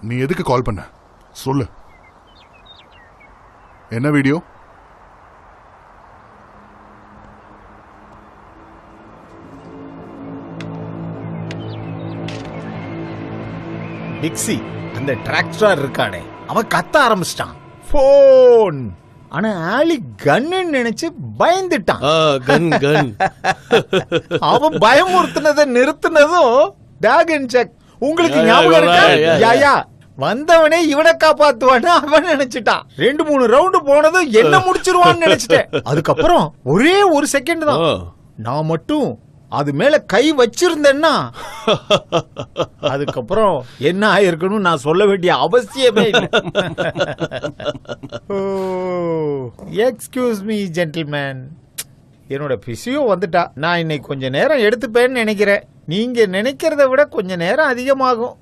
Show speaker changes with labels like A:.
A: நீ எதுக்கு கால் பண்ண சொல்லு. என்ன வீடியோ?
B: டிக்ஸி அந்த டிராக்டர் இருக்கானே அவன் கத்த ஆரம்பிச்சிட்டான். போன் ஆனா ஆளி கன்னு நினைச்சு பயந்துட்டான்.
C: கன்
B: அவன் பயமுறுத்தினதை நிறுத்தினதும் டிராகன் செக் உங்களுக்கு ஞாபகம் இருக்கா? யா வந்தவனே இவனை காப்பாத்துவான்னு அவன் நினைச்சிட்டான். 2-3 ரவுண்டு போனதும் என்ன முடிச்சிருவான்னு நினைச்சிட்டேன். அதுக்கப்புறம் ஒரே ஒரு செகண்ட் தான். நான் மட்டும் அது மேல கை வச்சிருந்தேன்னா அதுக்கப்புறம் என்ன ஆயிருக்கணும் நான் சொல்ல வேண்டிய அவசியமே இல்லை. எக்ஸ்கியூஸ் மீ ஜென்டில்மேன், என்னோட பிசியோ வந்துட்டா. நான் இன்னைக்கு கொஞ்ச நேரம் எடுத்துப்பேன்னு நினைக்கிறேன். நீங்க நினைக்கிறத விட கொஞ்ச நேரம் அதிகமாகும்.